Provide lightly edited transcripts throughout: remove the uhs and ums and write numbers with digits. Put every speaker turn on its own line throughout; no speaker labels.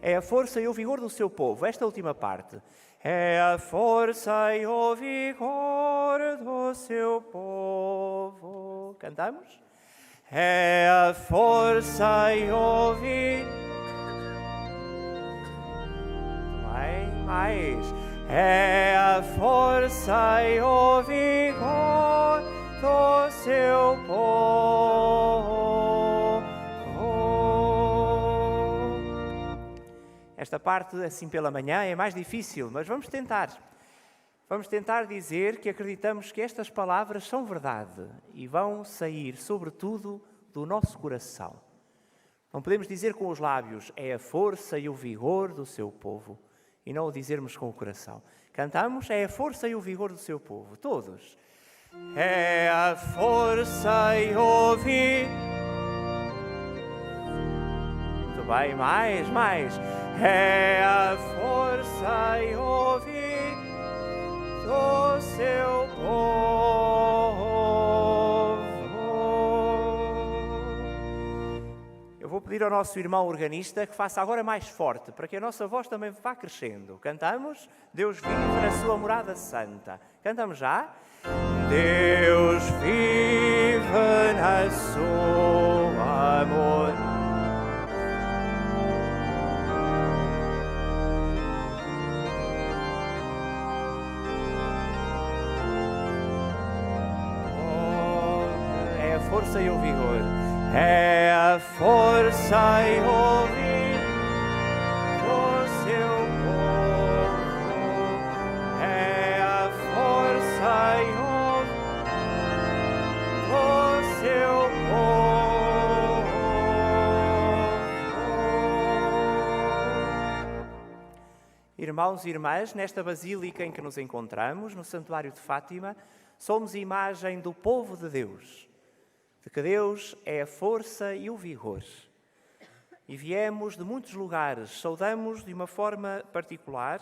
É a força e o vigor do seu povo. Esta última parte. É a força e o vigor do seu povo. Cantamos? É a força e o vigor. Bem, mais. É a força e o vigor do seu povo. Esta parte, assim pela manhã, é mais difícil, mas vamos tentar. Vamos tentar dizer que acreditamos que estas palavras são verdade e vão sair, sobretudo, do nosso coração. Não podemos dizer com os lábios, é a força e o vigor do seu povo, e não o dizermos com o coração. Cantamos, é a força e o vigor do seu povo, todos. É a força e o vigor. Muito bem, mais. É a força e o vigor do seu povo. Eu vou pedir ao nosso irmão organista que faça agora mais forte, para que a nossa voz também vá crescendo. Cantamos? Deus vive na sua morada santa. Cantamos já? Deus vive na sua morada. Força e o vigor. É a força e o vigor do seu povo. É a força e o vigor do seu povo. Irmãos e irmãs, nesta basílica em que nos encontramos, no Santuário de Fátima, somos imagem do povo de Deus. De que Deus é a força e o vigor. E viemos de muitos lugares, saudamos de uma forma particular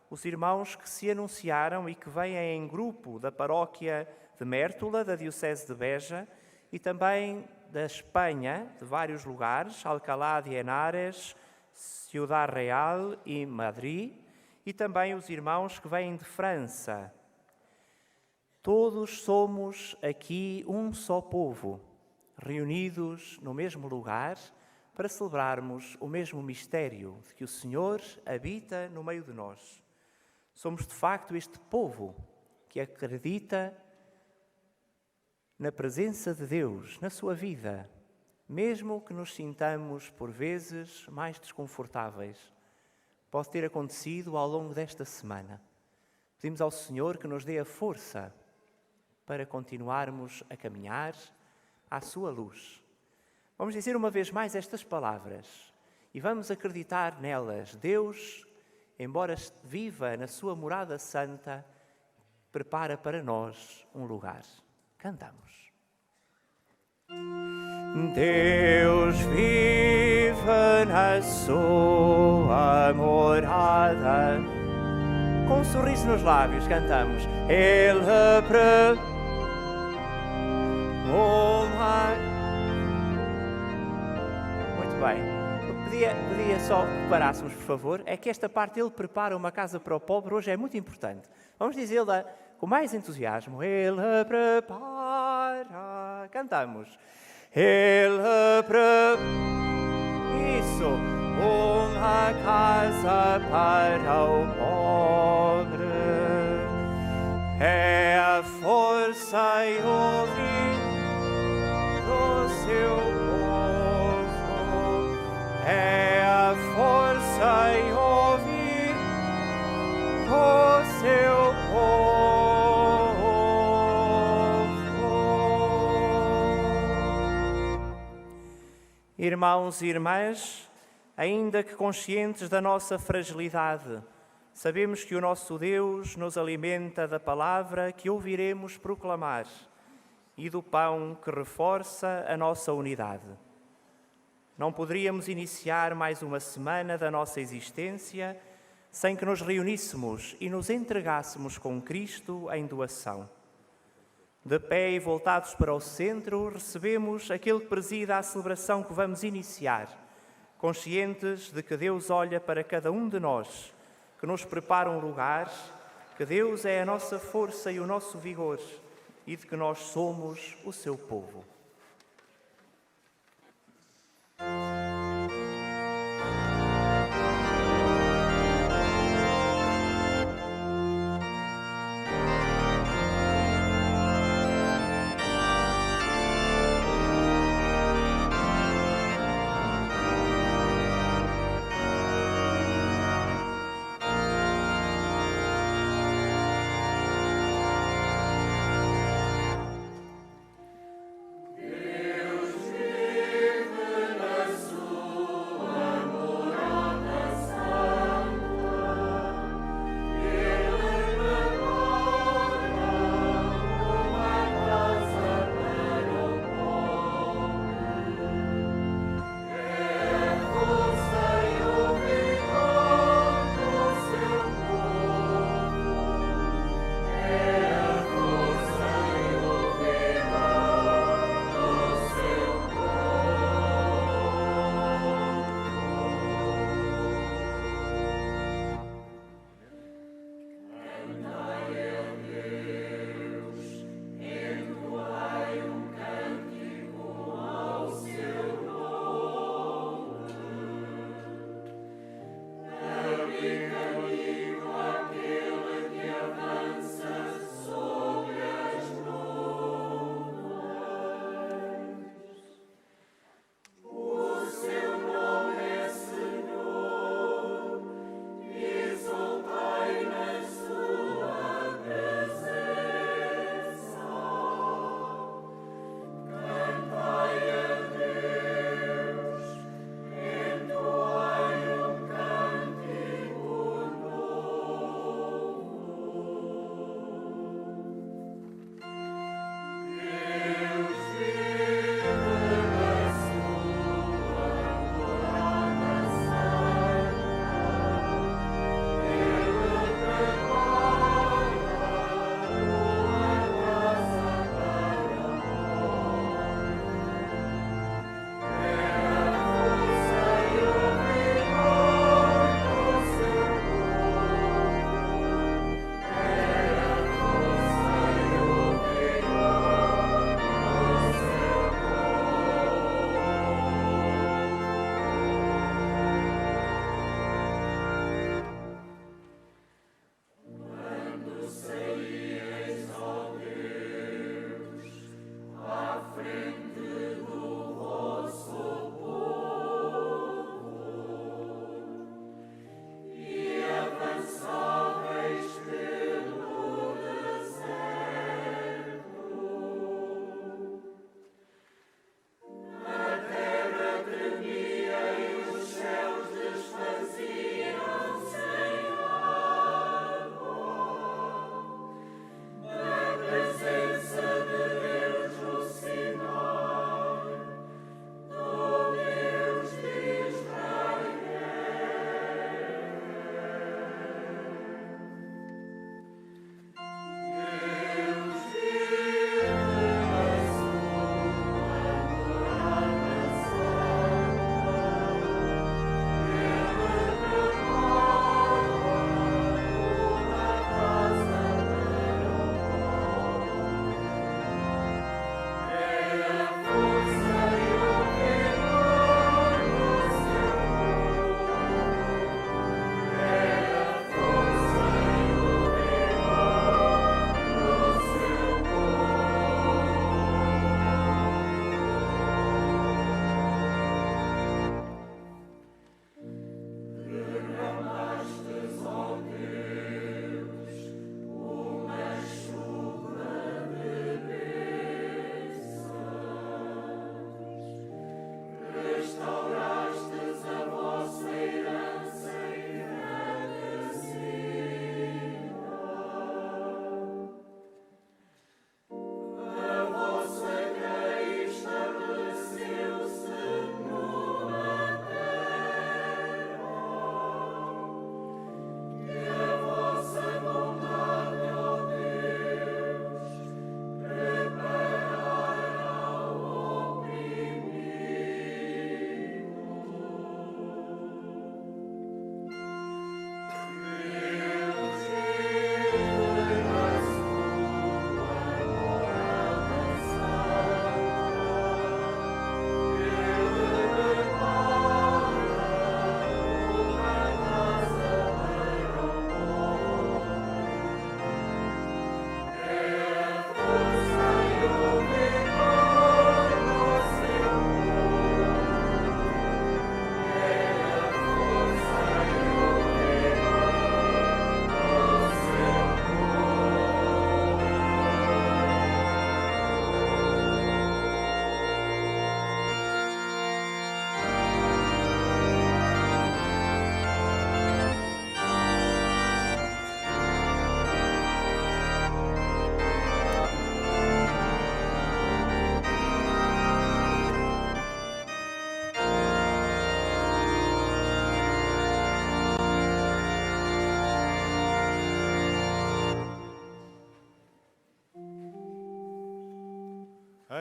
os irmãos que se anunciaram e que vêm em grupo da paróquia de Mértola, da Diocese de Beja, e também da Espanha, de vários lugares, Alcalá de Henares, Ciudad Real e Madrid, e também os irmãos que vêm de França. Todos somos aqui um só povo, reunidos no mesmo lugar para celebrarmos o mesmo mistério de que o Senhor habita no meio de nós. Somos de facto este povo que acredita na presença de Deus na sua vida, mesmo que nos sintamos por vezes mais desconfortáveis. Pode ter acontecido ao longo desta semana. Pedimos ao Senhor que nos dê a força para continuarmos a caminhar à sua luz. Vamos dizer uma vez mais estas palavras e vamos acreditar nelas. Deus, embora viva na sua morada santa, prepara para nós um lugar. Cantamos. Deus vive na sua morada. Com um sorriso nos lábios, cantamos. Ele Muito bem. Pedia só que parássemos, por favor. É que esta parte, ele prepara uma casa para o pobre, hoje é muito importante. Vamos dizê-la com mais entusiasmo. Ele prepara. Cantamos. Ele prepara. Isso. Uma casa para o pobre. É a força e o vigor do seu povo. É a força e o vigor do seu povo. Irmãos e irmãs, ainda que conscientes da nossa fragilidade, sabemos que o nosso Deus nos alimenta da palavra que ouviremos proclamar e do pão que reforça a nossa unidade. Não poderíamos iniciar mais uma semana da nossa existência sem que nos reuníssemos e nos entregássemos com Cristo em doação. De pé e voltados para o centro, recebemos aquele que presida a celebração que vamos iniciar, conscientes de que Deus olha para cada um de nós, que nos prepara um lugar, que Deus é a nossa força e o nosso vigor e de que nós somos o seu povo.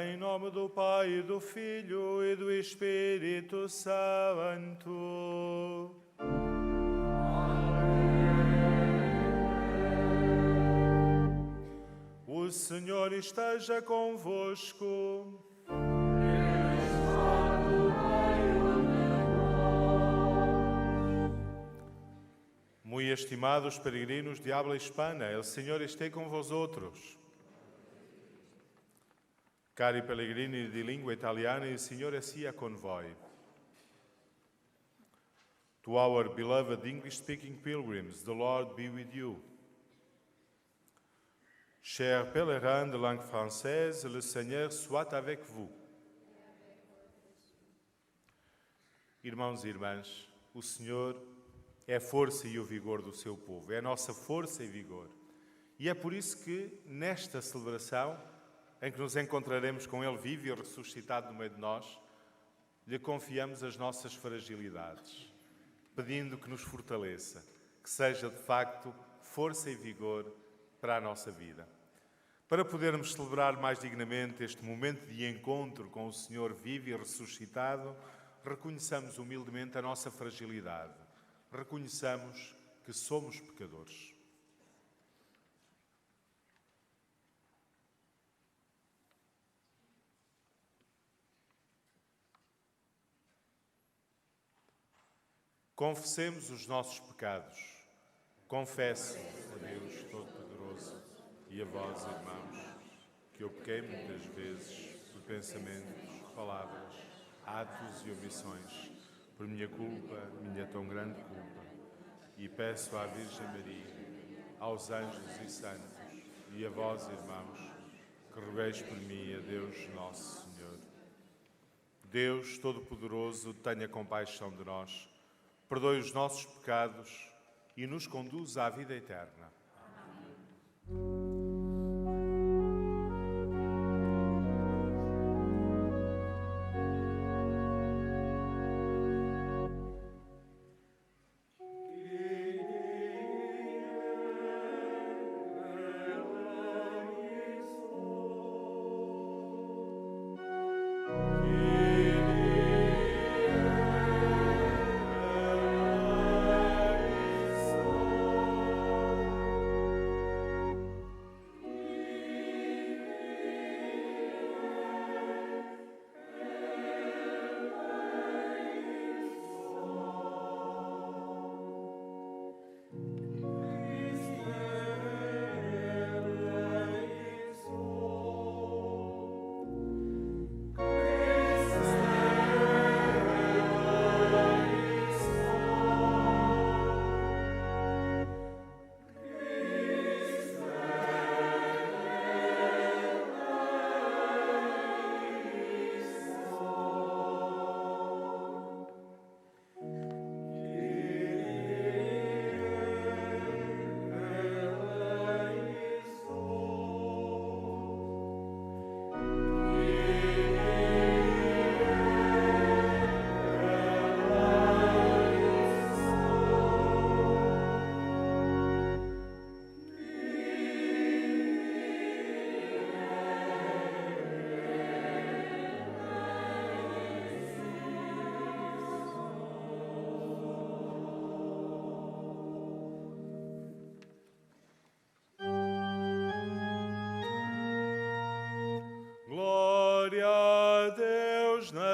Em nome do Pai, e do Filho e do Espírito Santo. O Senhor esteja convosco. Muito estimados peregrinos de habla hispana, el Senhor esteja com vosotros. Cari pellegrini di lingua italiana, il Signore sia con voi. To our beloved English-speaking pilgrims, the Lord be with you. Chers pèlerins de langue française, le Seigneur soit avec vous. Irmãos e irmãs, o Senhor é a força e o vigor do seu povo, é a nossa força e vigor. E é por isso que, nesta celebração, em que nos encontraremos com Ele vivo e ressuscitado no meio de nós, lhe confiamos as nossas fragilidades, pedindo que nos fortaleça, que seja de facto força e vigor para a nossa vida. Para podermos celebrar mais dignamente este momento de encontro com o Senhor vivo e ressuscitado, reconheçamos humildemente a nossa fragilidade, reconheçamos que somos pecadores. Confessemos os nossos pecados. Confesso a Deus Todo-Poderoso e a vós, irmãos, que eu pequei muitas vezes por pensamentos, palavras, atos e omissões, por minha culpa, minha tão grande culpa. E peço à Virgem Maria, aos anjos e santos, e a vós, irmãos, que rogueis por mim a Deus Nosso Senhor. Deus Todo-Poderoso, tenha compaixão de nós, perdoe os nossos pecados e nos conduza à vida eterna.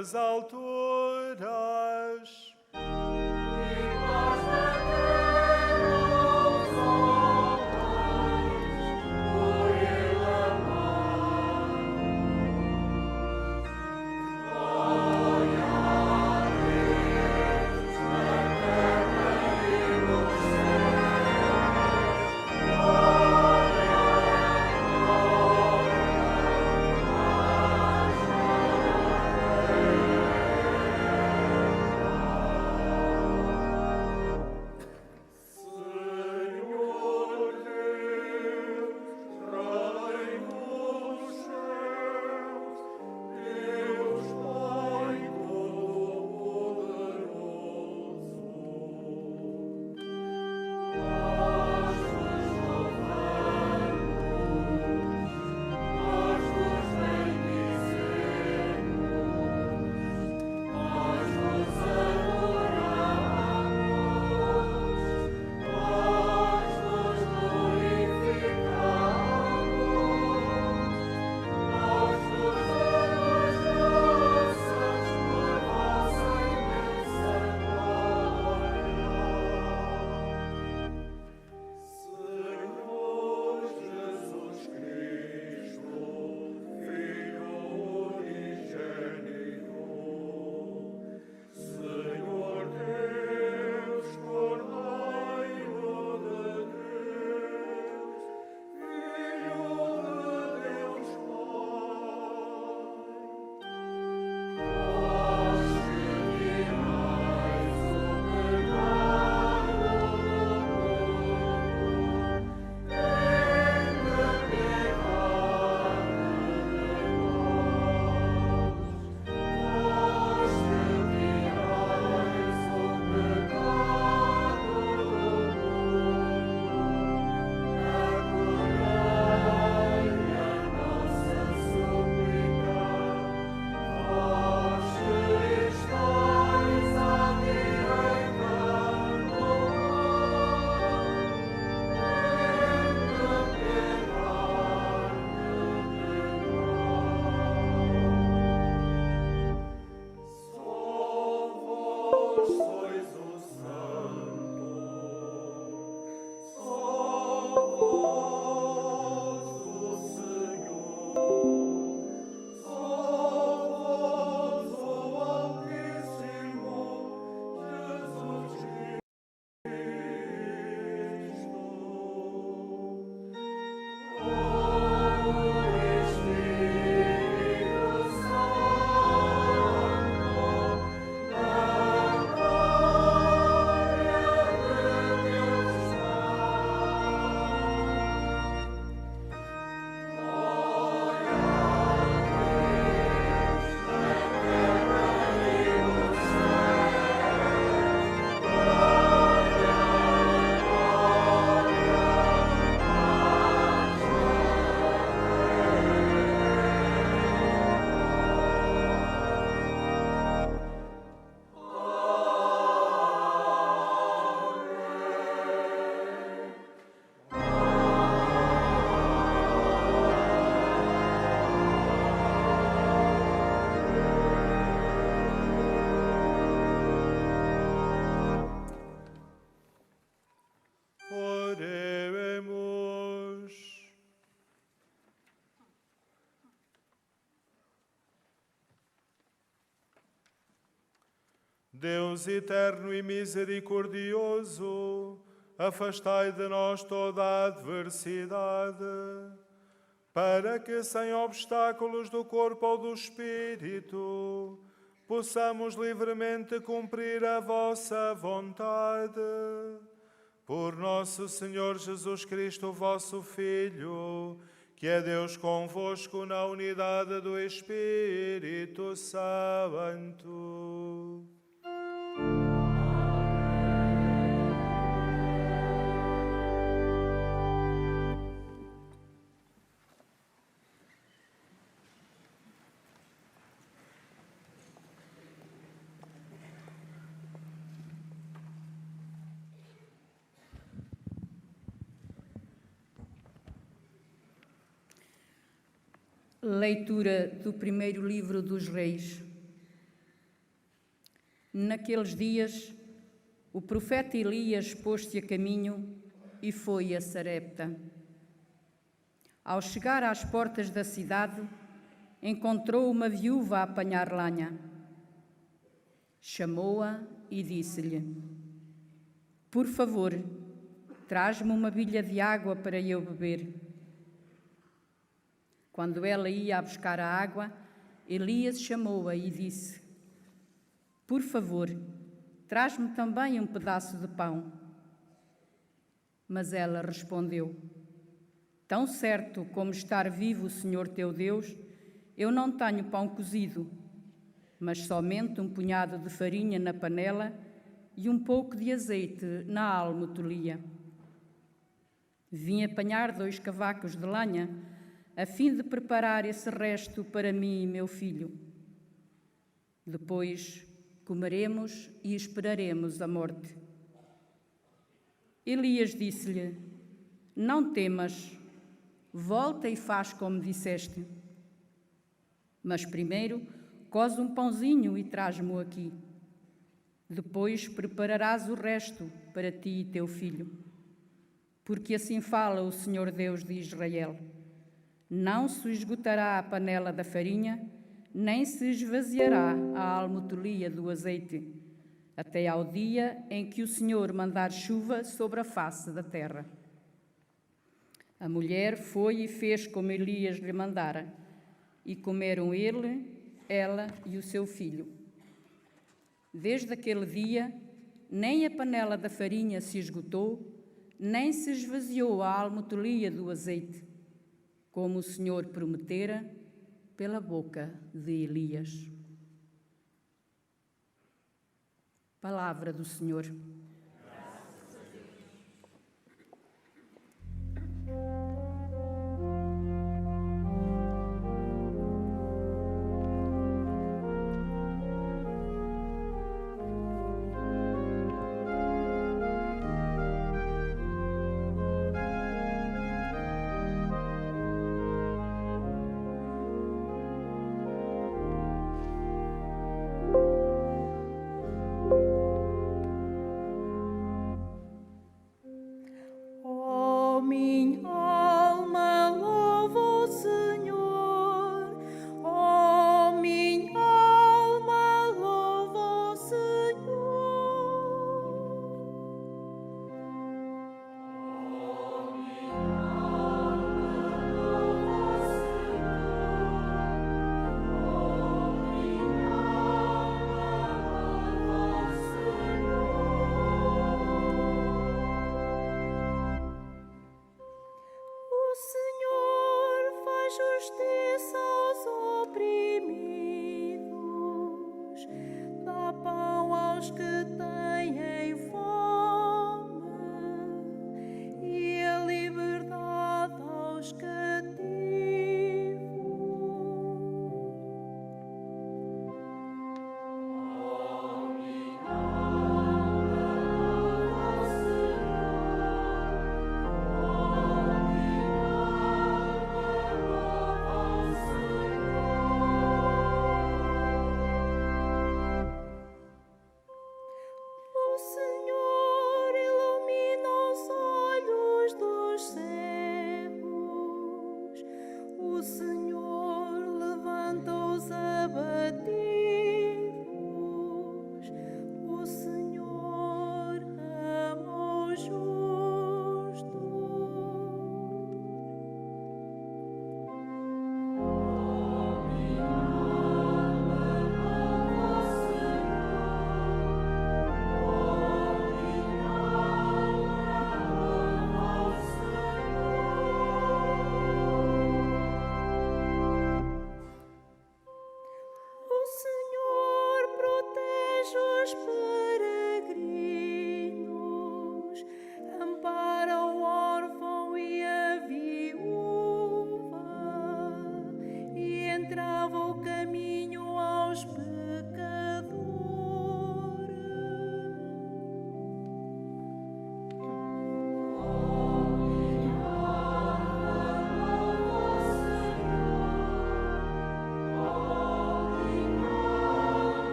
nas alturas. Deus eterno e misericordioso, afastai de nós toda a adversidade, para que, sem obstáculos do corpo ou do espírito, possamos livremente cumprir a vossa vontade. Por nosso Senhor Jesus Cristo, vosso Filho, que é Deus convosco na unidade do Espírito Santo.
Leitura do primeiro livro dos Reis. Naqueles dias, o profeta Elias pôs-se a caminho e foi a Sarepta. Ao chegar às portas da cidade, encontrou uma viúva a apanhar lenha. Chamou-a e disse-lhe: "Por favor, traz-me uma bilha de água para eu beber." Quando ela ia a buscar a água, Elias chamou-a e disse: "Por favor, traz-me também um pedaço de pão." Mas ela respondeu: "Tão certo como estar vivo o Senhor teu Deus, eu não tenho pão cozido, mas somente um punhado de farinha na panela e um pouco de azeite na almotolia. Vim apanhar 2 cavacos de lenha, a fim de preparar esse resto para mim e meu filho. Depois comeremos e esperaremos a morte." Elias disse-lhe: "Não temas, volta e faz como disseste. Mas primeiro coze um pãozinho e traz-mo aqui. Depois prepararás o resto para ti e teu filho. Porque assim fala o Senhor Deus de Israel: não se esgotará a panela da farinha, nem se esvaziará a almotolia do azeite, até ao dia em que o Senhor mandar chuva sobre a face da terra." A mulher foi e fez como Elias lhe mandara, e comeram ele, ela e o seu filho. Desde aquele dia, nem a panela da farinha se esgotou, nem se esvaziou a almotolia do azeite, como o Senhor prometera pela boca de Elias. Palavra do Senhor.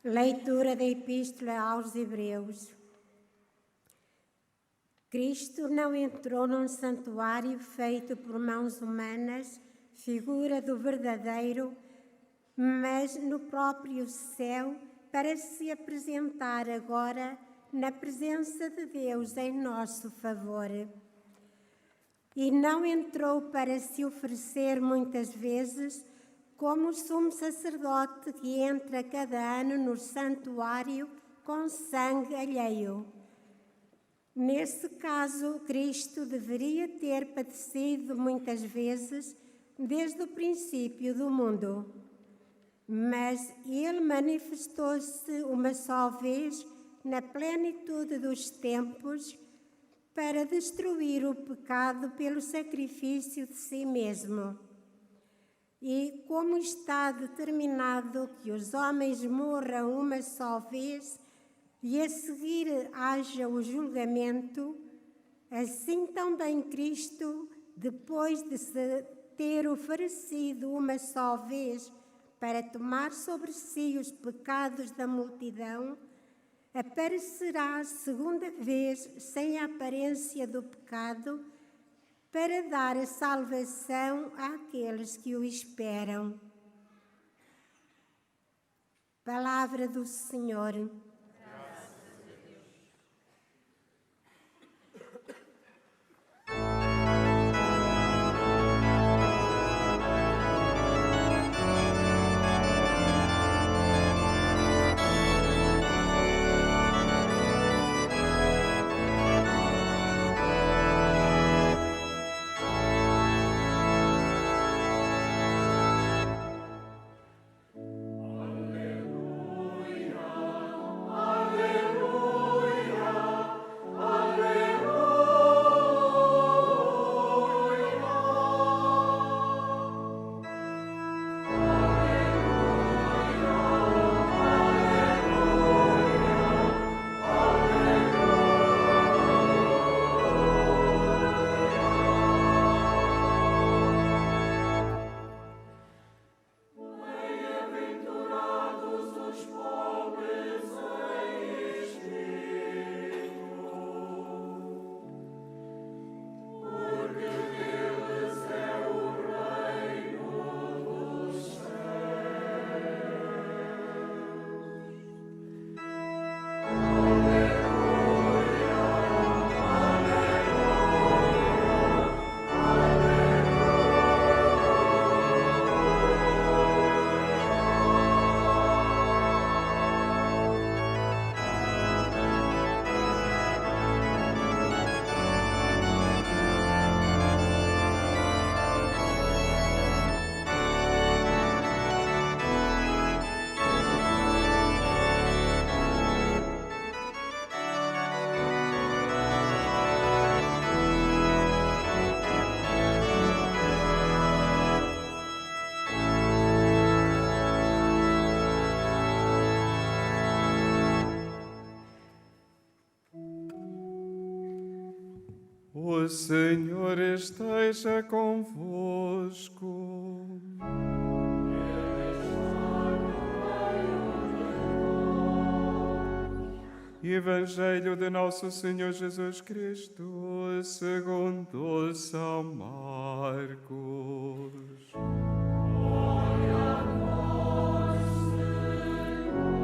Leitura da Epístola aos Hebreus. Cristo não entrou num santuário feito por mãos humanas, figura do verdadeiro, mas no próprio céu, para se apresentar agora na presença de Deus em nosso favor. E não entrou para se oferecer muitas vezes, como o sumo sacerdote que entra cada ano no santuário com sangue alheio. Nesse caso, Cristo deveria ter padecido muitas vezes desde o princípio do mundo. Mas ele manifestou-se uma só vez na plenitude dos tempos para destruir o pecado pelo sacrifício de si mesmo. E como está determinado que os homens morram uma só vez e a seguir haja o julgamento, assim também Cristo, depois de se ter oferecido uma só vez para tomar sobre si os pecados da multidão, aparecerá segunda vez sem a aparência do pecado, para dar a salvação àqueles que o esperam. Palavra do Senhor.
Graças a Deus.
O Senhor esteja convosco. Evangelho de Nosso Senhor Jesus Cristo, segundo São Marcos.
Glória a vós, Senhor.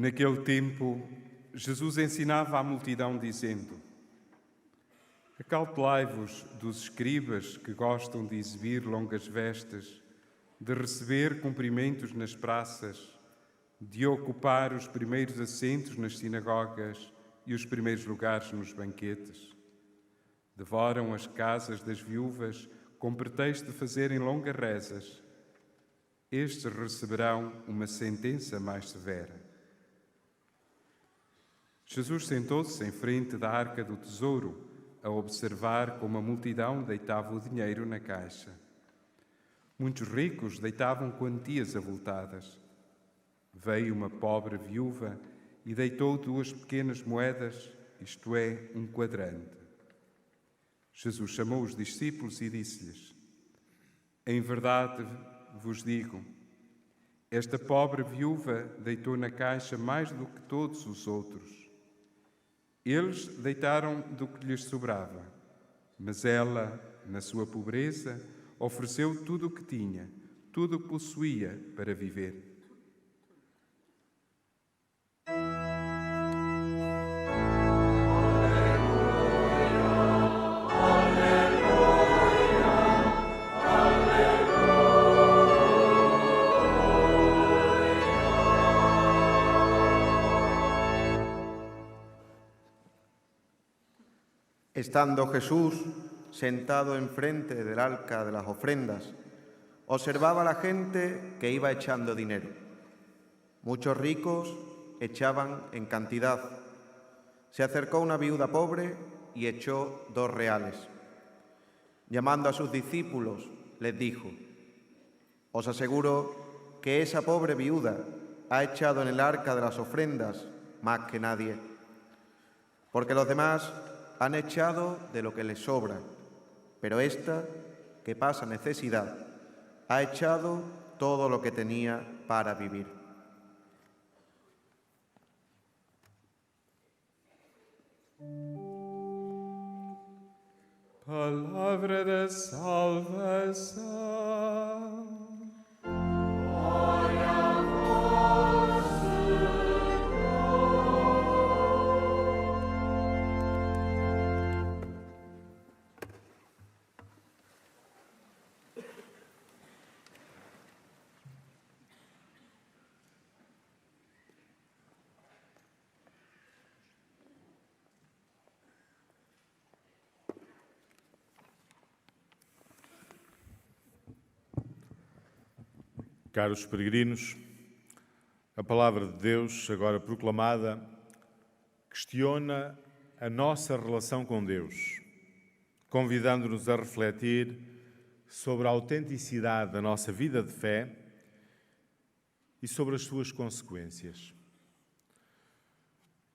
Naquele tempo, Jesus ensinava à multidão, dizendo: Acautelai-vos dos escribas que gostam de exibir longas vestes, de receber cumprimentos nas praças, de ocupar os primeiros assentos nas sinagogas e os primeiros lugares nos banquetes. Devoram as casas das viúvas com pretexto de fazerem longas rezas. Estes receberão uma sentença mais severa. Jesus sentou-se em frente da arca do tesouro, a observar como a multidão deitava o dinheiro na caixa. Muitos ricos deitavam quantias avultadas. Veio uma pobre viúva e deitou 2 pequenas moedas, isto é, 1 quadrante. Jesus chamou os discípulos e disse-lhes: Em verdade vos digo, esta pobre viúva deitou na caixa mais do que todos os outros. Eles deitaram do que lhes sobrava, mas ela, na sua pobreza, ofereceu tudo o que tinha, tudo o que possuía para viver.
Estando Jesús sentado enfrente del arca de las ofrendas, observaba a la gente que iba echando dinero. Muchos ricos echaban en cantidad. Se acercó una viuda pobre y echó 2 reales. Llamando a sus discípulos, les dijo: Os aseguro que esa pobre viuda ha echado en el arca de las ofrendas más que nadie, porque los demás han echado de lo que les sobra, pero esta, que pasa necesidad, ha echado todo lo que tenía para vivir.
Palavra da salvação.
Caros peregrinos, a palavra de Deus, agora proclamada, questiona a nossa relação com Deus, convidando-nos a refletir sobre a autenticidade da nossa vida de fé e sobre as suas consequências.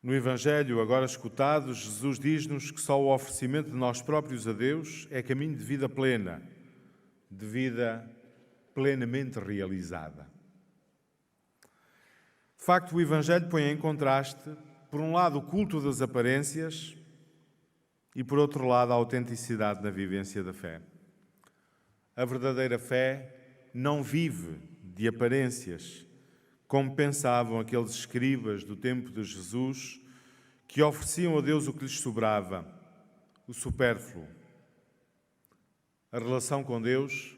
No Evangelho, agora escutado, Jesus diz-nos que só o oferecimento de nós próprios a Deus é caminho de vida plena, de vida plenamente realizada. De facto, o Evangelho põe em contraste, por um lado, o culto das aparências e, por outro lado, a autenticidade na vivência da fé. A verdadeira fé não vive de aparências, como pensavam aqueles escribas do tempo de Jesus, que ofereciam a Deus o que lhes sobrava, o supérfluo. A relação com Deus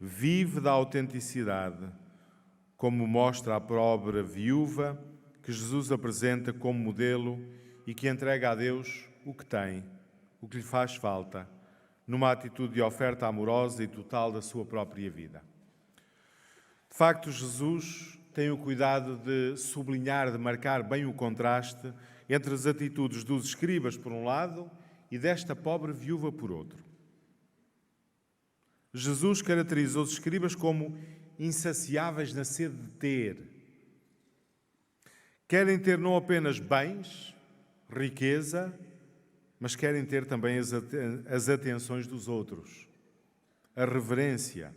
vive da autenticidade, como mostra a pobre viúva que Jesus apresenta como modelo e que entrega a Deus o que tem, o que lhe faz falta, numa atitude de oferta amorosa e total da sua própria vida. De facto, Jesus tem o cuidado de sublinhar, de marcar bem o contraste entre as atitudes dos escribas, por um lado, e desta pobre viúva, por outro. Jesus caracterizou os escribas como insaciáveis na sede de ter. Querem ter não apenas bens, riqueza, mas querem ter também as atenções dos outros, a reverência,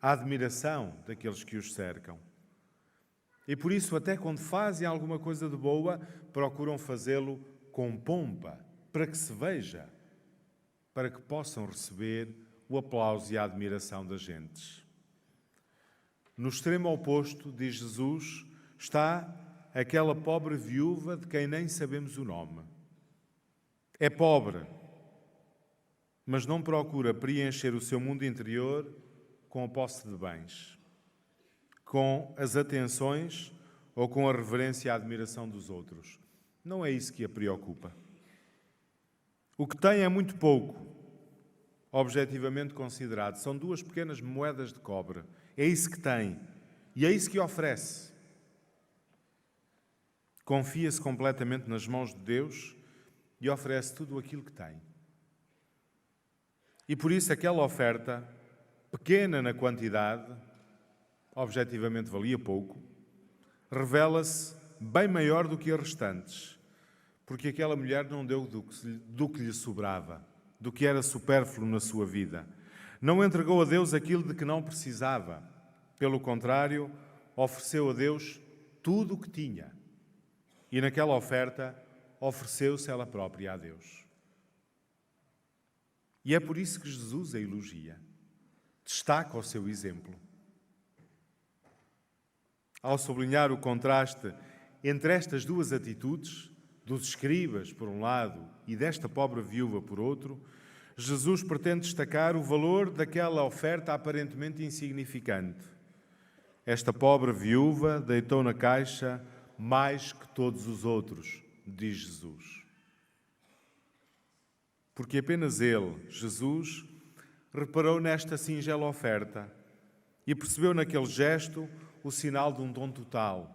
a admiração daqueles que os cercam. E por isso, até quando fazem alguma coisa de boa, procuram fazê-lo com pompa, para que se veja, para que possam receber o aplauso e a admiração das gentes. No extremo oposto, diz Jesus, está aquela pobre viúva de quem nem sabemos o nome. É pobre, mas não procura preencher o seu mundo interior com a posse de bens, com as atenções ou com a reverência e a admiração dos outros. Não é isso que a preocupa. O que tem é muito pouco, objetivamente considerado. São 2 pequenas moedas de cobre. É isso que tem e é isso que oferece. Confia-se completamente nas mãos de Deus e oferece tudo aquilo que tem. E por isso aquela oferta pequena na quantidade, objetivamente valia pouco, revela-se bem maior do que as restantes, porque aquela mulher não deu do que lhe sobrava, do que era supérfluo na sua vida. Não entregou a Deus aquilo de que não precisava. Pelo contrário, ofereceu a Deus tudo o que tinha. E naquela oferta, ofereceu-se ela própria a Deus. E é por isso que Jesus a elogia. Destaca o seu exemplo. Ao sublinhar o contraste entre estas duas atitudes, dos escribas, por um lado, e desta pobre viúva, por outro, Jesus pretende destacar o valor daquela oferta aparentemente insignificante. Esta pobre viúva deitou na caixa mais que todos os outros, diz Jesus. Porque apenas ele, Jesus, reparou nesta singela oferta e percebeu naquele gesto o sinal de um dom total,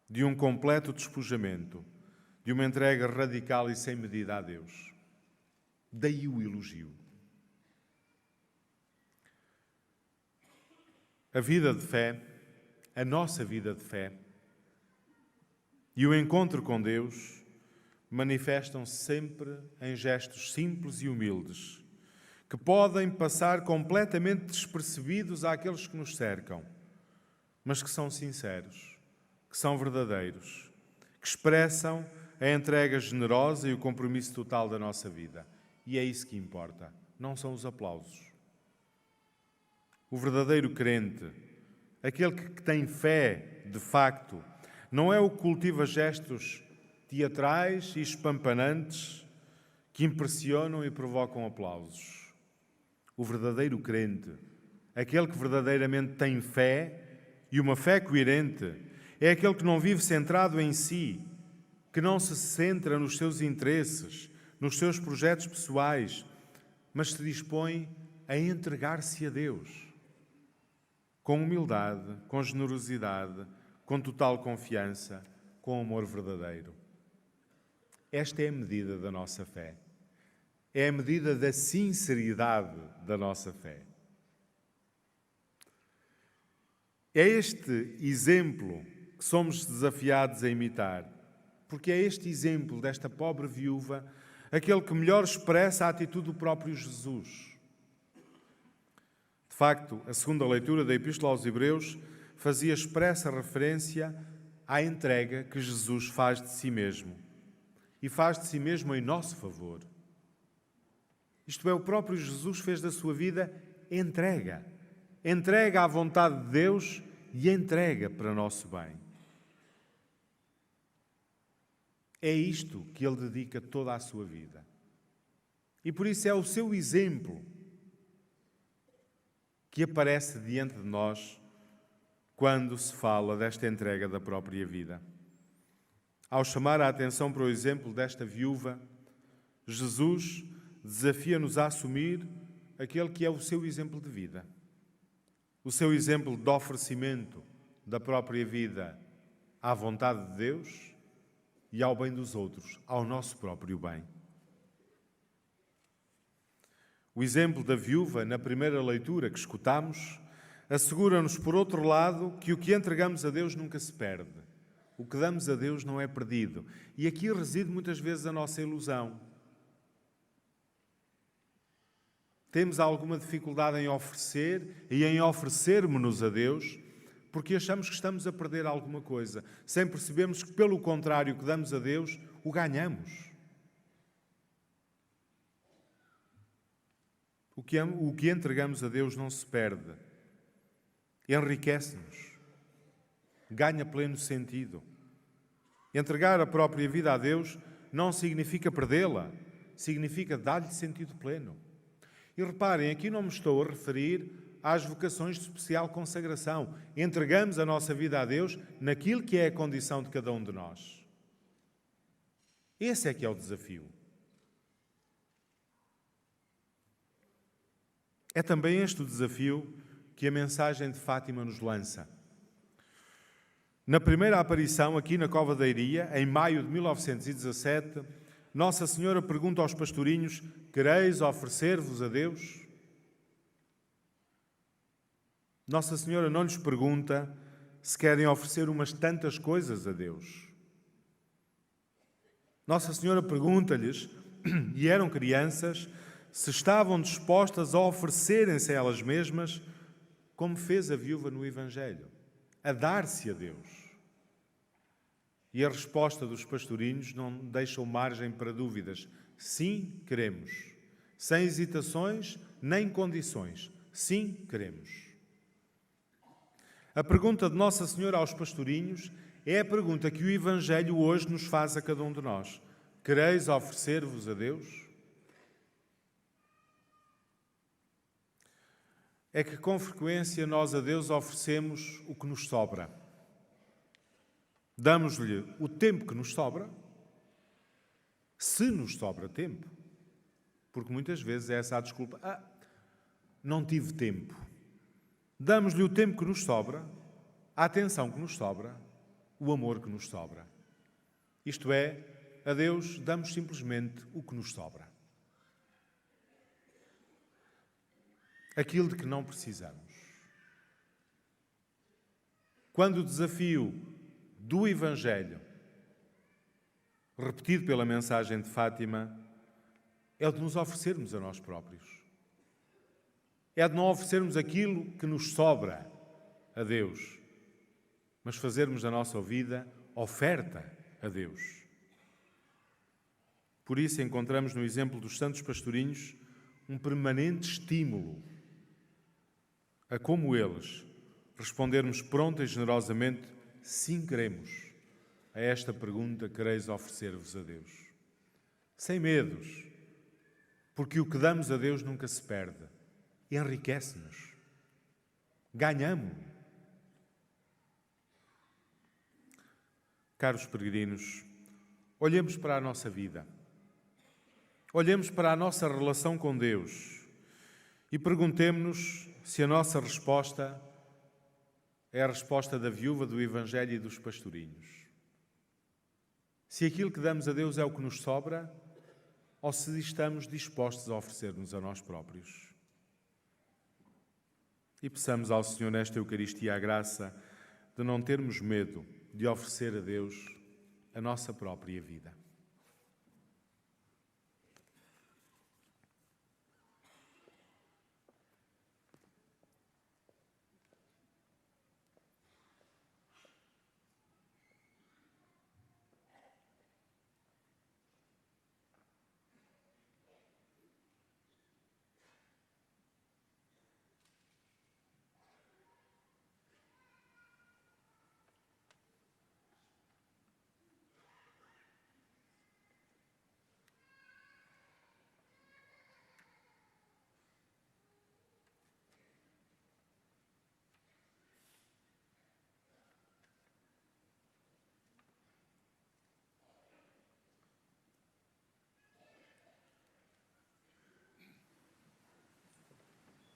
de um completo despojamento, de uma entrega radical e sem medida a Deus. Daí o elogio. A vida de fé, a nossa vida de fé e o encontro com Deus manifestam-se sempre em gestos simples e humildes, que podem passar completamente despercebidos àqueles que nos cercam, mas que são sinceros, que são verdadeiros, que expressam a entrega generosa e o compromisso total da nossa vida. E é isso que importa, não são os aplausos. O verdadeiro crente, aquele que tem fé, de facto, não é o que cultiva gestos teatrais e espampanantes que impressionam e provocam aplausos. O verdadeiro crente, aquele que verdadeiramente tem fé, e uma fé coerente, é aquele que não vive centrado em si, que não se centra nos seus interesses, nos seus projetos pessoais, mas se dispõe a entregar-se a Deus, com humildade, com generosidade, com total confiança, com amor verdadeiro. Esta é a medida da nossa fé. É a medida da sinceridade da nossa fé. É este exemplo que somos desafiados a imitar, porque é este exemplo desta pobre viúva aquele que melhor expressa a atitude do próprio Jesus. De facto, a segunda leitura da Epístola aos Hebreus fazia expressa referência à entrega que Jesus faz de si mesmo. E faz de si mesmo em nosso favor. Isto é, o próprio Jesus fez da sua vida entrega. Entrega à vontade de Deus e entrega para nosso bem. É isto que ele dedica toda a sua vida. E por isso é o seu exemplo que aparece diante de nós quando se fala desta entrega da própria vida. Ao chamar a atenção para o exemplo desta viúva, Jesus desafia-nos a assumir aquele que é o seu exemplo de vida. O seu exemplo de oferecimento da própria vida à vontade de Deus e ao bem dos outros, ao nosso próprio bem. O exemplo da viúva, na primeira leitura que escutamos, assegura-nos, por outro lado, que o que entregamos a Deus nunca se perde. O que damos a Deus não é perdido. E aqui reside muitas vezes a nossa ilusão. Temos alguma dificuldade em oferecer e em oferecermos-nos a Deus porque achamos que estamos a perder alguma coisa, sem percebermos que, pelo contrário, o que damos a Deus, o ganhamos. O que entregamos a Deus não se perde. Enriquece-nos. Ganha pleno sentido. Entregar a própria vida a Deus não significa perdê-la, significa dar-lhe sentido pleno. E reparem, aqui não me estou a referir às vocações de especial consagração. Entregamos a nossa vida a Deus naquilo que é a condição de cada um de nós. Esse é que é o desafio. É também este o desafio que a mensagem de Fátima nos lança. Na primeira aparição, aqui na Cova da Iria, em maio de 1917, Nossa Senhora pergunta aos pastorinhos: quereis oferecer-vos a Deus? Nossa Senhora não lhes pergunta se querem oferecer umas tantas coisas a Deus. Nossa Senhora pergunta-lhes, e eram crianças, se estavam dispostas a oferecerem-se a elas mesmas, como fez a viúva no Evangelho, a dar-se a Deus. E a resposta dos pastorinhos não deixa margem para dúvidas. Sim, queremos. Sem hesitações nem condições. Sim, queremos. A pergunta de Nossa Senhora aos pastorinhos é a pergunta que o Evangelho hoje nos faz a cada um de nós. Quereis oferecer-vos a Deus? É que com frequência nós a Deus oferecemos o que nos sobra. Damos-lhe o tempo que nos sobra, se nos sobra tempo, porque muitas vezes é essa a desculpa. Não tive tempo. Damos-lhe o tempo que nos sobra, a atenção que nos sobra, o amor que nos sobra. Isto é, a Deus damos simplesmente o que nos sobra. Aquilo de que não precisamos. Quando o desafio do Evangelho, repetido pela mensagem de Fátima, é o de nos oferecermos a nós próprios. É de não oferecermos aquilo que nos sobra a Deus, mas fazermos da nossa vida oferta a Deus. Por isso encontramos no exemplo dos santos pastorinhos um permanente estímulo a, como eles, respondermos pronta e generosamente: sim, queremos, a esta pergunta: quereis oferecer-vos a Deus? Sem medos, porque o que damos a Deus nunca se perde, enriquece-nos, ganhamos. Caros peregrinos, olhemos para a nossa vida, olhemos para a nossa relação com Deus e perguntemo-nos se a nossa resposta é a resposta da viúva do Evangelho e dos pastorinhos. Se aquilo que damos a Deus é o que nos sobra, ou se estamos dispostos a oferecer-nos a nós próprios. E peçamos ao Senhor nesta Eucaristia a graça de não termos medo de oferecer a Deus a nossa própria vida.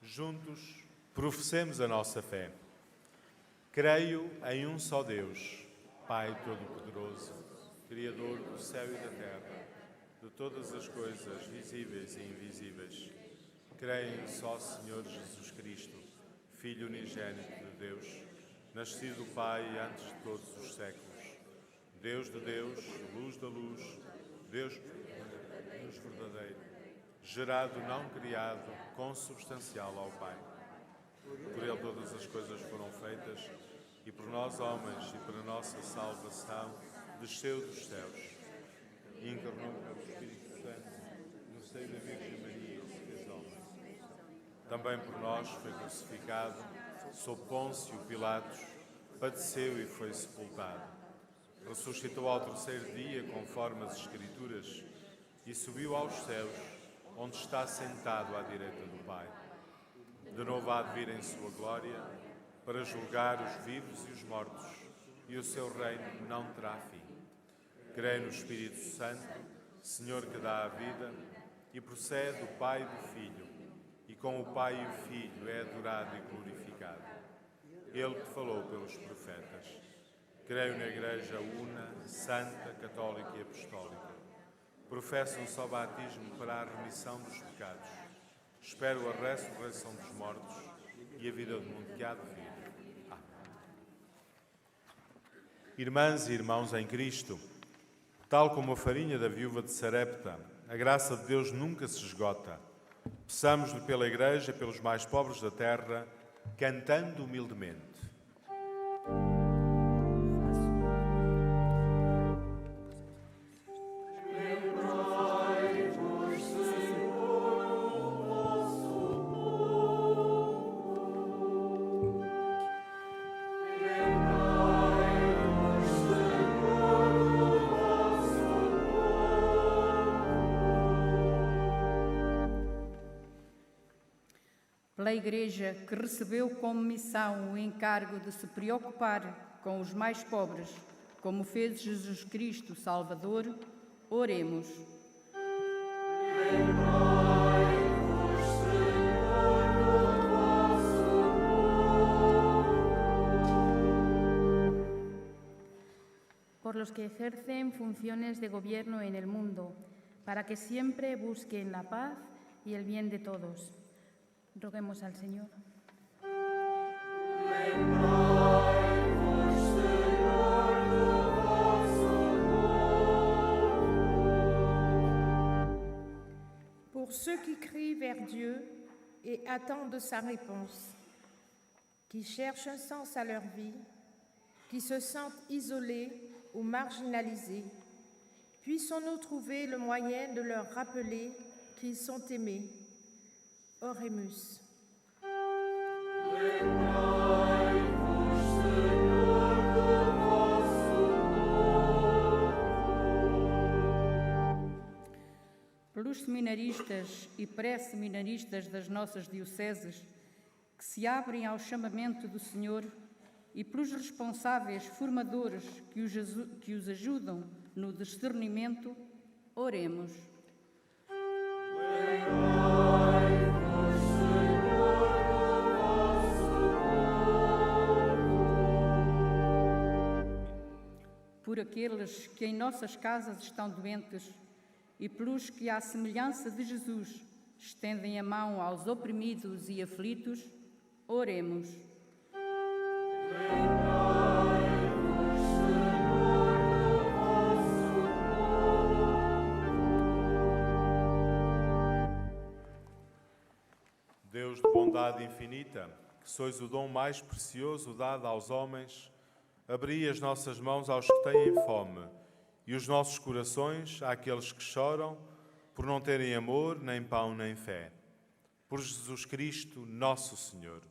Juntos, professemos a nossa fé. Creio em um só Deus, Pai Todo-Poderoso, Criador do céu e da terra, de todas as coisas visíveis e invisíveis. Creio em um só Senhor Jesus Cristo, Filho unigênito de Deus, nascido do Pai antes de todos os séculos. Deus de Deus, luz da luz, Deus verdadeiro, gerado, não criado, consubstancial ao Pai. Por Ele todas as coisas foram feitas, e por nós homens e para a nossa salvação desceu dos céus. E encarnou pelo Espírito Santo no seio da Virgem Maria e se fez homem. Também por nós foi crucificado, sob Pôncio Pilatos, padeceu e foi sepultado. Ressuscitou ao terceiro dia, conforme as Escrituras, e subiu aos céus, onde está sentado à direita do Pai. De novo há de vir em sua glória, para julgar os vivos e os mortos, e o seu reino não terá fim. Creio no Espírito Santo, Senhor que dá a vida, e procede do Pai e do Filho, e com o Pai e o Filho é adorado e glorificado. Ele que falou pelos profetas. Creio na Igreja una, santa, católica e apostólica. Professo um só batismo para a remissão dos pecados. Espero a ressurreição dos mortos e a vida do mundo que há de vir. Amém. Irmãs e irmãos em Cristo, tal como a farinha da viúva de Sarepta, a graça de Deus nunca se esgota. Peçamos-lhe pela Igreja, pelos mais pobres da terra, cantando humildemente.
Pela Igreja, que recebeu como missão o encargo de se preocupar com os mais pobres, como fez Jesus Cristo Salvador, oremos.
Por los que ejercen funciones de gobierno en el mundo, para que siempre busquen la paz y el bien de todos. Roguemos al Señor.
Pour ceux qui crient vers Dieu et attendent sa réponse, qui cherchent un sens à leur vie, qui se sentent isolés ou marginalisés, puissons-nous trouver le moyen de leur rappeler qu'ils sont aimés. Oremus.
Pelos seminaristas e pré-seminaristas das nossas dioceses, que se abrem ao chamamento do Senhor, e pelos responsáveis formadores que os ajudam no discernimento, oremos. Por aqueles que em nossas casas estão doentes e pelos que, à semelhança de Jesus, estendem a mão aos oprimidos e aflitos, oremos.
Deus de bondade infinita, que sois o dom mais precioso dado aos homens, abri as nossas mãos aos que têm fome e os nossos corações àqueles que choram por não terem amor, nem pão, nem fé. Por Jesus Cristo, nosso Senhor.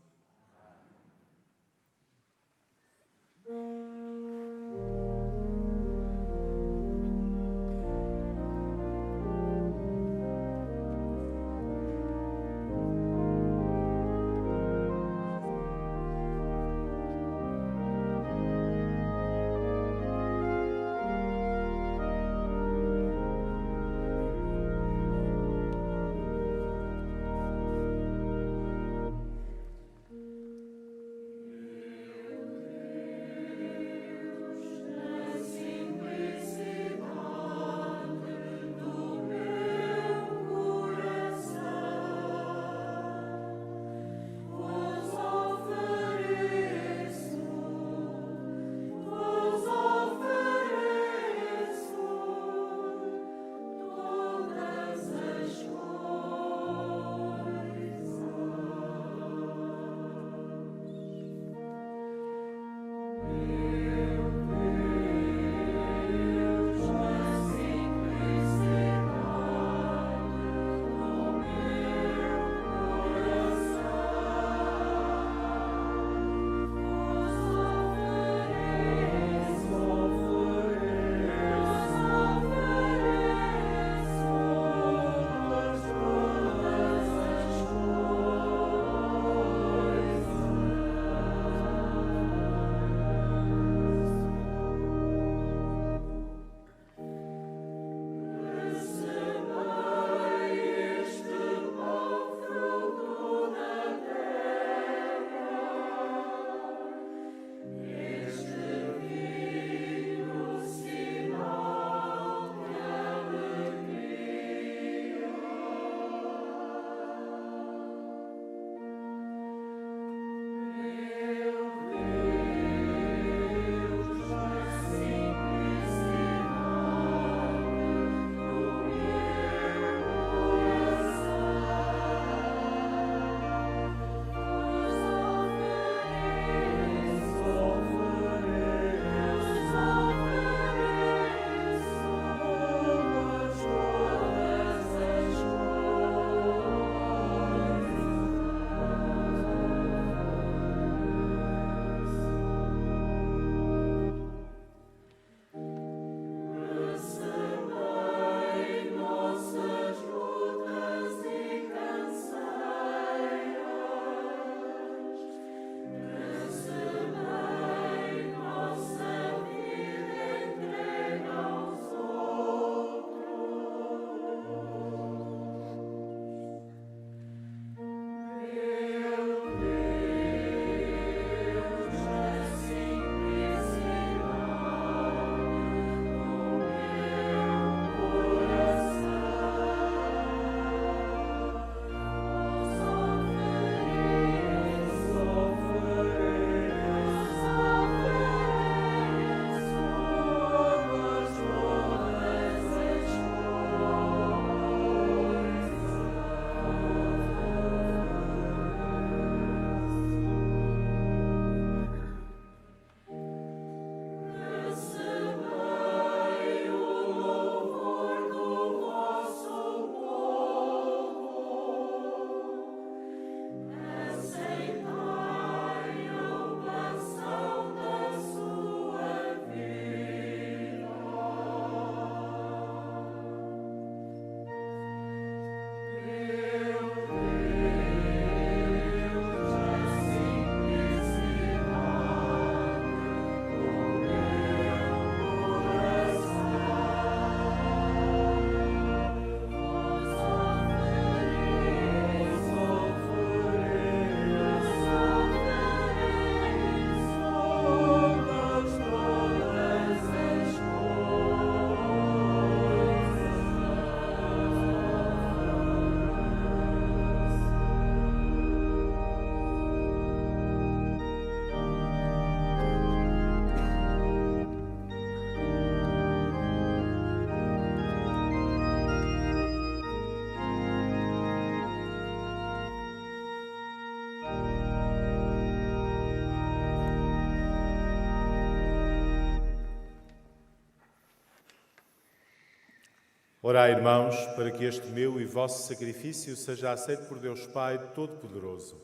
Orai, irmãos, para que este meu e vosso sacrifício seja aceito por Deus Pai Todo-Poderoso.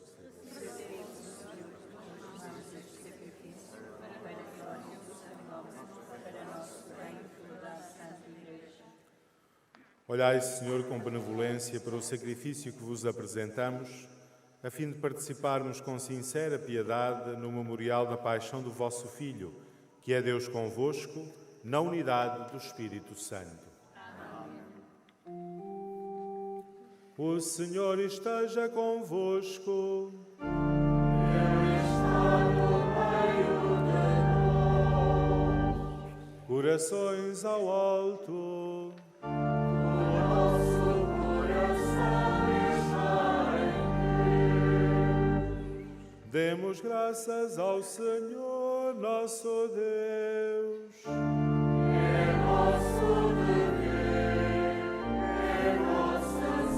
Olhai, Senhor, com benevolência para o sacrifício que vos apresentamos, a fim de participarmos com sincera piedade no memorial da paixão do vosso Filho, que é Deus convosco, na unidade do Espírito Santo. O Senhor esteja convosco.
Ele está no meio de nós.
Corações ao alto.
O nosso coração está em Deus.
Demos graças ao Senhor, nosso Deus.
É nosso dever, é nossa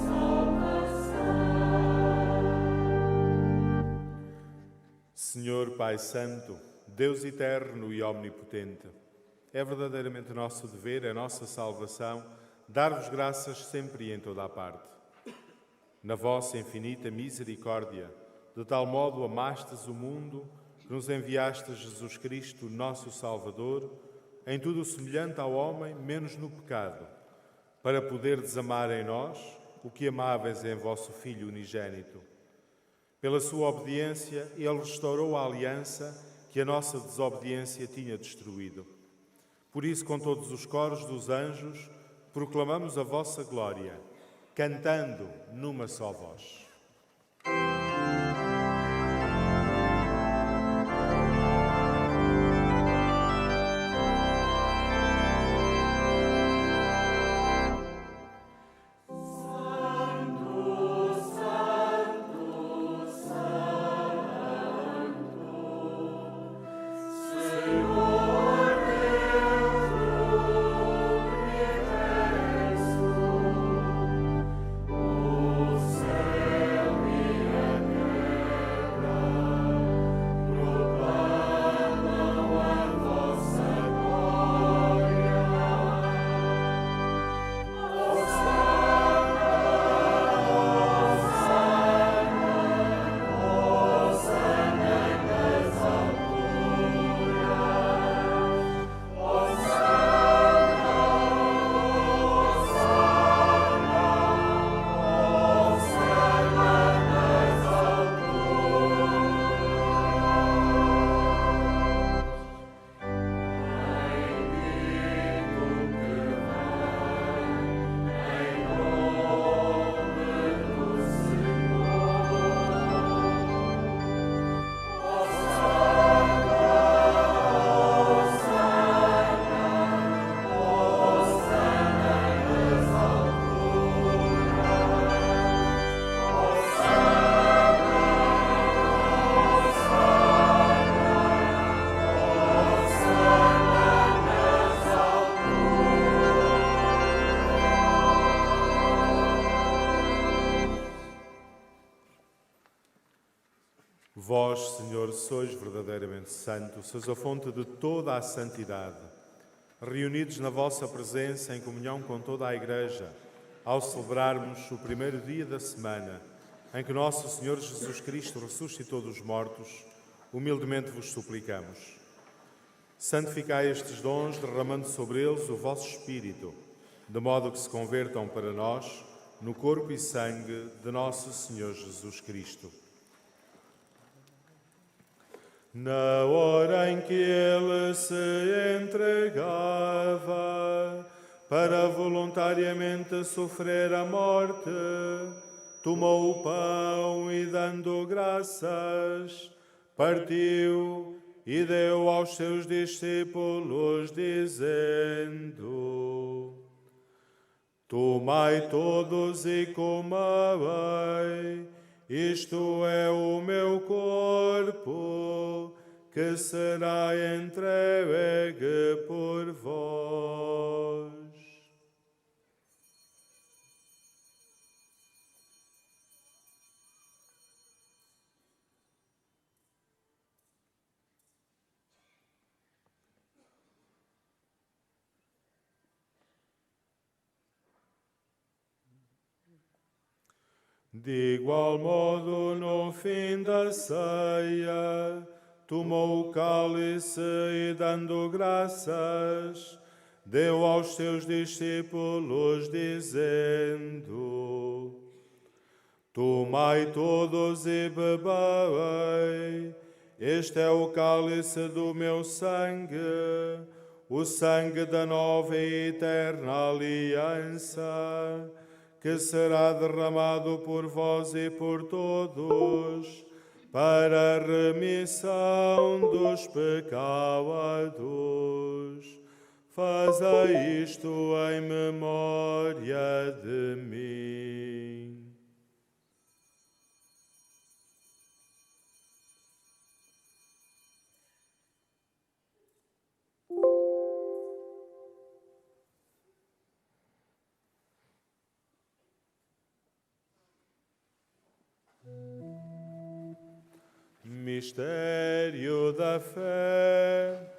salvação.
Senhor Pai Santo, Deus eterno e omnipotente, é verdadeiramente nosso dever, é nossa salvação, dar-vos graças sempre e em toda a parte. Na vossa infinita misericórdia, de tal modo amastes o mundo, que nos enviastes Jesus Cristo, nosso Salvador, em tudo semelhante ao homem, menos no pecado, para poderdes amar em nós o que amáveis em vosso Filho unigênito. Pela sua obediência, ele restaurou a aliança que a nossa desobediência tinha destruído. Por isso, com todos os coros dos anjos, proclamamos a vossa glória, cantando numa só voz. Vós, Senhor, sois verdadeiramente santo, sois a fonte de toda a santidade. Reunidos na vossa presença, em comunhão com toda a Igreja, ao celebrarmos o primeiro dia da semana, em que nosso Senhor Jesus Cristo ressuscitou dos mortos, humildemente vos suplicamos. Santificai estes dons, derramando sobre eles o vosso Espírito, de modo que se convertam para nós no corpo e sangue de nosso Senhor Jesus Cristo. Na hora em que ele se entregava para voluntariamente sofrer a morte, tomou o pão e, dando graças, partiu e deu aos seus discípulos, dizendo: Tomai todos e comei, isto é o meu corpo, que será entregue por vós. De igual modo, no fim da ceia, tomou o cálice e, dando graças, deu aos seus discípulos, dizendo: Tomai todos e bebei, este é o cálice do meu sangue, o sangue da nova e eterna aliança, que será derramado por vós e por todos, para a remissão dos pecados. Fazei isto em memória de mim. Mistério da fé.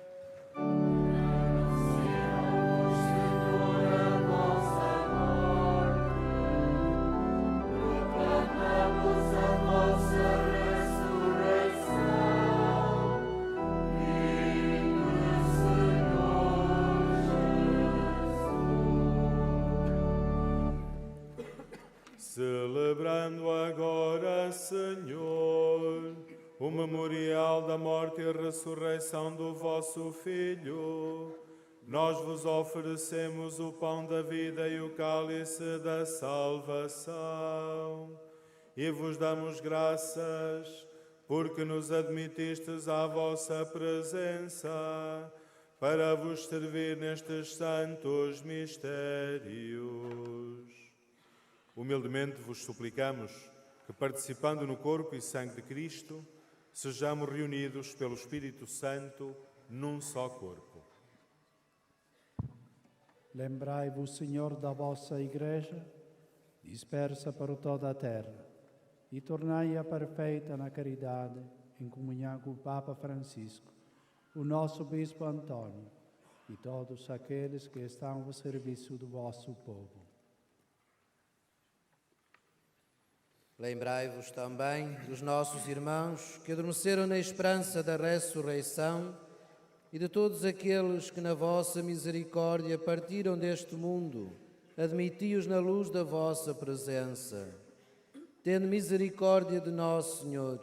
Celebrando agora, Senhor, o memorial da morte e ressurreição do vosso Filho, nós vos oferecemos o pão da vida e o cálice da salvação, e vos damos graças, porque nos admitistes à vossa presença, para vos servir nestes santos mistérios. Humildemente vos suplicamos que, participando no corpo e sangue de Cristo, sejamos reunidos pelo Espírito Santo num só corpo.
Lembrai-vos, Senhor, da vossa Igreja, dispersa por toda a terra, e tornai-a perfeita na caridade, em comunhão com o Papa Francisco, o nosso Bispo Antônio, e todos aqueles que estão ao serviço do vosso povo.
Lembrai-vos também dos nossos irmãos que adormeceram na esperança da ressurreição e de todos aqueles que na vossa misericórdia partiram deste mundo. Admiti-os na luz da vossa presença. Tende misericórdia de nós, Senhor,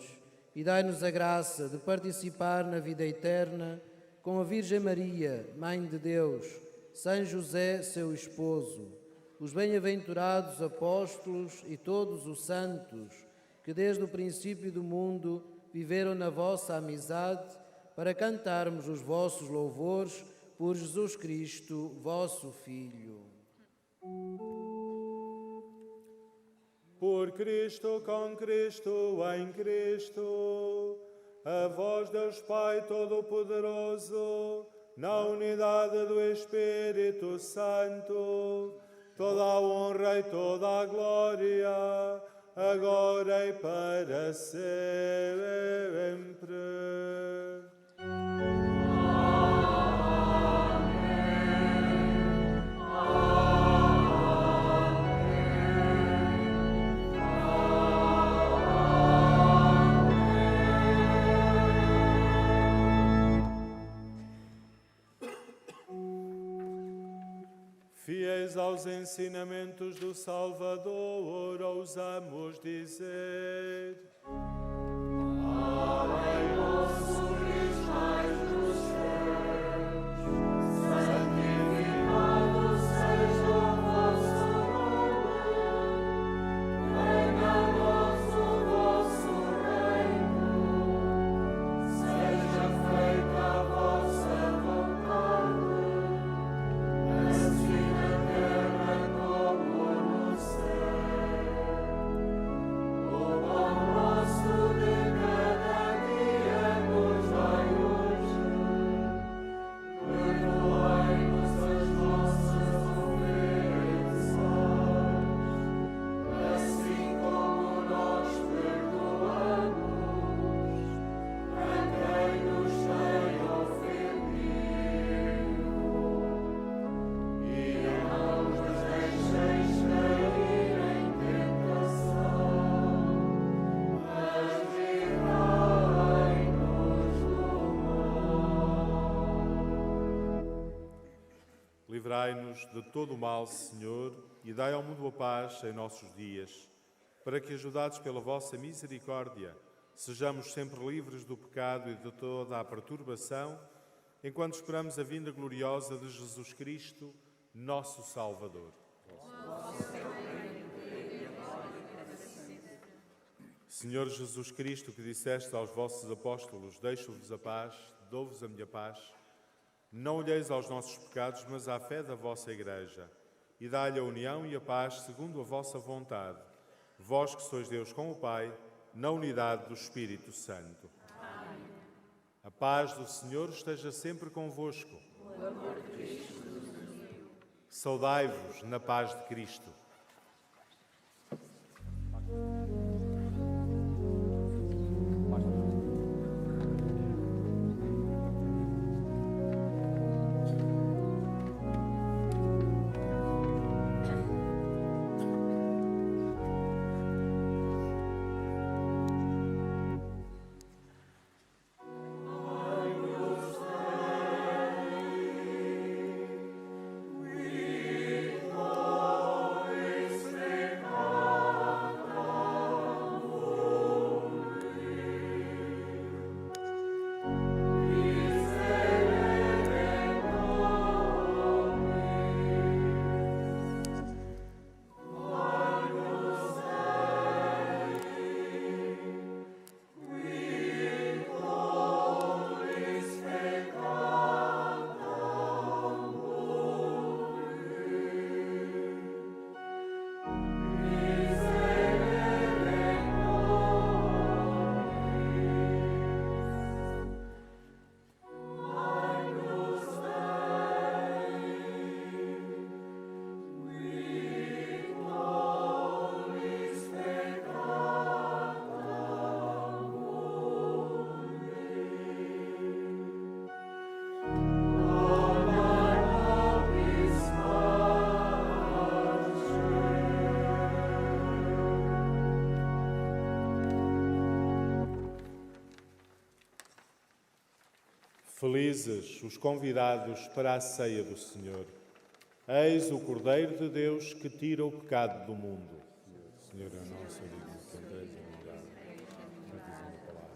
e dai-nos a graça de participar na vida eterna com a Virgem Maria, Mãe de Deus, São José, seu esposo, os bem-aventurados apóstolos e todos os santos que desde o princípio do mundo viveram na vossa amizade, para cantarmos os vossos louvores por Jesus Cristo, vosso Filho.
Por Cristo, com Cristo, em Cristo, a vós, Deus Pai Todo-Poderoso, na unidade do Espírito Santo, toda a honra e toda a glória, agora e para sempre. Fiéis aos ensinamentos do Salvador, ousamos dizer:
O pão nosso de cada dia
Livrai-nos de todo o mal, Senhor, e dai ao mundo a paz em nossos dias, para que, ajudados pela vossa misericórdia, sejamos sempre livres do pecado e de toda a perturbação, enquanto esperamos a vinda gloriosa de Jesus Cristo, nosso Salvador. Senhor Jesus Cristo, que disseste aos vossos apóstolos: deixo-vos a paz, dou-vos a minha paz, não olheis aos nossos pecados, mas à fé da vossa Igreja, e dai-lhe a união e a paz segundo a vossa vontade, vós que sois Deus com o Pai, na unidade do Espírito Santo. Amém. A paz do Senhor esteja sempre convosco. O amor de Cristo nos uniu. Saudai-vos na paz de Cristo. Felizes os convidados para a ceia do Senhor. Eis o Cordeiro de Deus que tira o pecado do mundo. Senhor, eu não sou digno de cantares a minha mas diz uma palavra.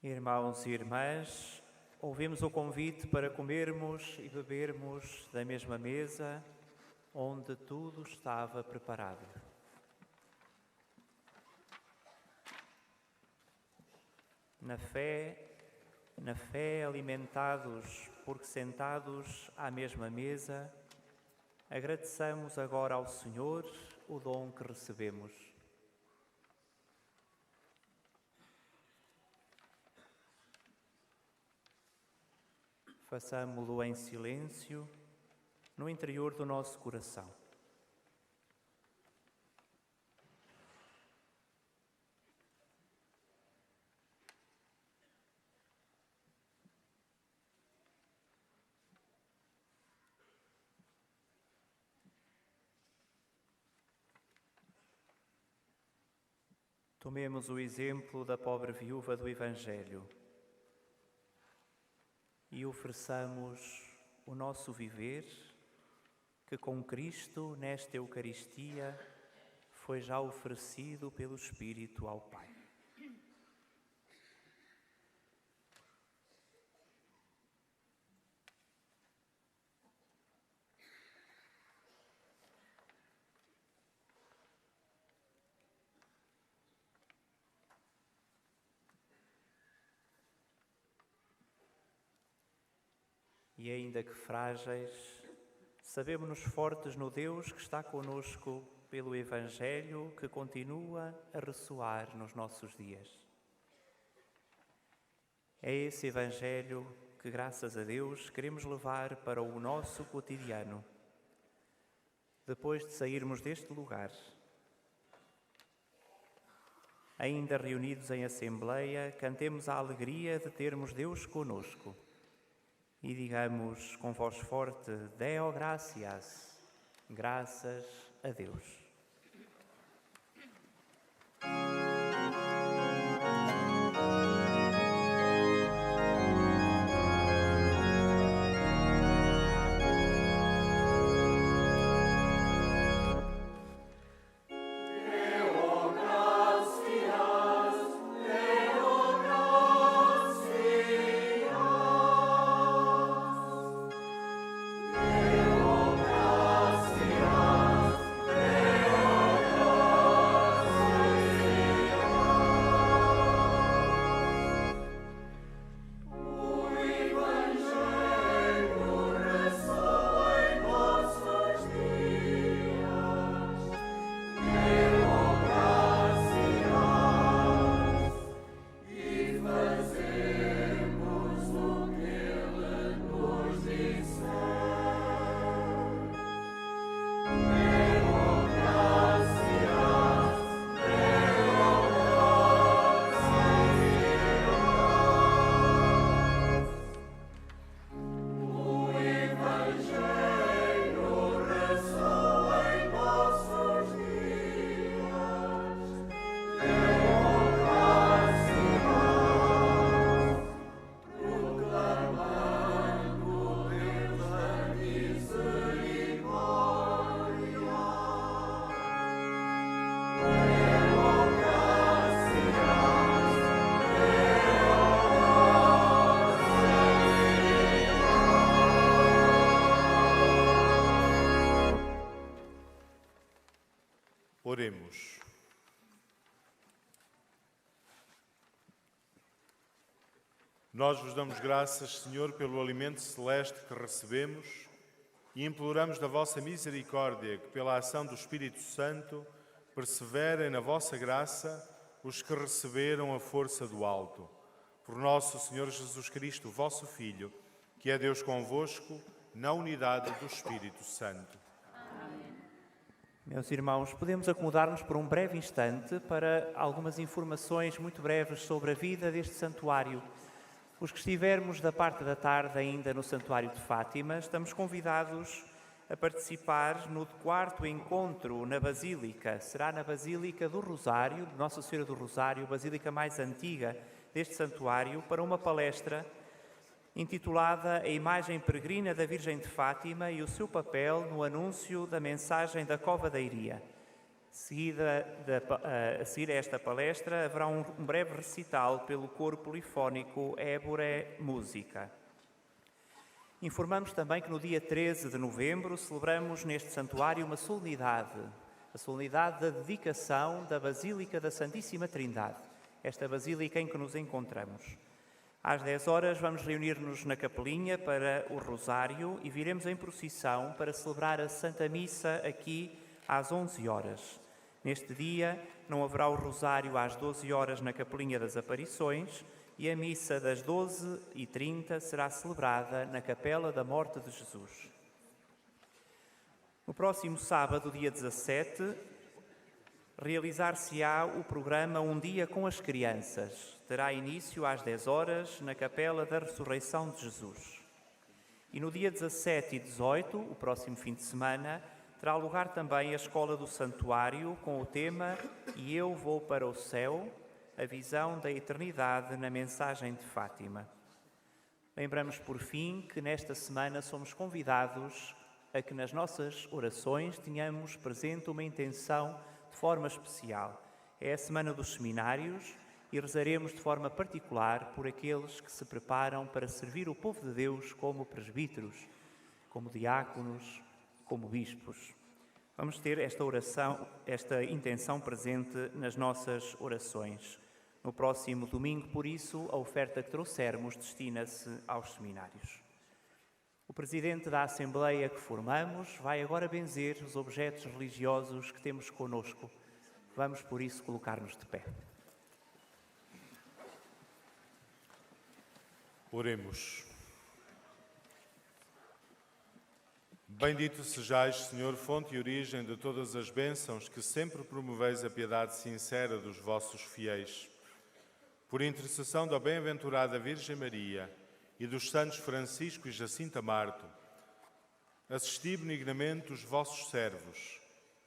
Irmãos e irmãs, ouvimos o convite para comermos e bebermos da mesma mesa, onde tudo estava preparado. Na fé alimentados, porque sentados à mesma mesa, agradeçamos agora ao Senhor o dom que recebemos. Façamo-lo em silêncio, no interior do nosso coração. Tomemos o exemplo da pobre viúva do Evangelho e ofereçamos o nosso viver, que com Cristo, nesta Eucaristia, foi já oferecido pelo Espírito ao Pai. E ainda que frágeis, sabemos-nos fortes no Deus que está conosco pelo Evangelho que continua a ressoar nos nossos dias. É esse Evangelho que, graças a Deus, queremos levar para o nosso cotidiano. Depois de sairmos deste lugar, ainda reunidos em Assembleia, cantemos a alegria de termos Deus conosco. E digamos com voz forte, Deo gratias, graças a Deus.
Oremos. Nós vos damos graças, Senhor, pelo alimento celeste que recebemos e imploramos da vossa misericórdia que, pela ação do Espírito Santo, perseverem na vossa graça os que receberam a força do alto. Por nosso Senhor Jesus Cristo, vosso Filho, que é Deus convosco, na unidade do Espírito Santo.
Meus irmãos, podemos acomodar-nos por um breve instante para algumas informações muito breves sobre a vida deste santuário. Os que estivermos da parte da tarde ainda no Santuário de Fátima, estamos convidados a participar no 4º encontro na Basílica. Será na Basílica do Rosário, de Nossa Senhora do Rosário, a basílica mais antiga deste santuário, para uma palestra intitulada A Imagem Peregrina da Virgem de Fátima e o seu papel no anúncio da mensagem da Cova da Iria. A seguir a esta palestra, haverá um breve recital pelo coro polifónico Ébore Música. Informamos também que no dia 13 de novembro celebramos neste santuário uma solenidade, a solenidade da dedicação da Basílica da Santíssima Trindade, esta basílica em que nos encontramos. Às 10 horas vamos reunir-nos na capelinha para o Rosário e viremos em procissão para celebrar a Santa Missa aqui às 11 horas. Neste dia não haverá o Rosário às 12 horas na capelinha das Aparições e a missa das 12h30 será celebrada na Capela da Morte de Jesus. No próximo sábado, dia 17, realizar-se-á o programa Um Dia com as Crianças. Terá início às 10 horas na Capela da Ressurreição de Jesus. E no dia 17 e 18, o próximo fim de semana, terá lugar também a Escola do Santuário com o tema E Eu Vou para o Céu, a visão da eternidade na mensagem de Fátima. Lembramos, por fim, que nesta semana somos convidados a que nas nossas orações tenhamos presente uma intenção de forma especial. É a Semana dos Seminários e rezaremos de forma particular por aqueles que se preparam para servir o povo de Deus como presbíteros, como diáconos, como bispos. Vamos ter esta intenção presente nas nossas orações. No próximo domingo, por isso, a oferta que trouxermos destina-se aos seminários. O presidente da Assembleia que formamos vai agora benzer os objetos religiosos que temos conosco. Vamos, por isso, colocar-nos de pé.
Oremos. Bendito sejais, Senhor, fonte e origem de todas as bênçãos, que sempre promoveis a piedade sincera dos vossos fiéis. Por intercessão da bem-aventurada Virgem Maria e dos santos Francisco e Jacinta Marto, assisti benignamente os vossos servos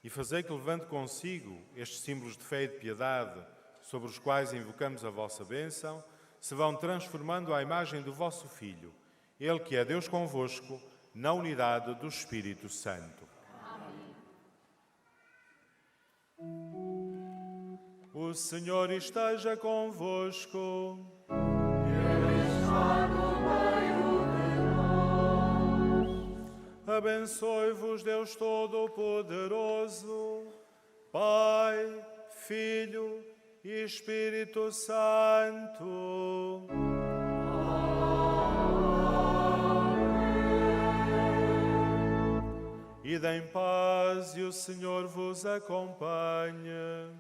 e fazei que levante consigo estes símbolos de fé e de piedade, sobre os quais invocamos a vossa bênção, se vão transformando à imagem do vosso Filho, Ele que é Deus convosco, na unidade do Espírito Santo. O Senhor esteja convosco.
Ele está no meio de nós.
Abençoe-vos Deus Todo-Poderoso, Pai, Filho e Espírito Santo. Ide em paz e o Senhor vos acompanhe.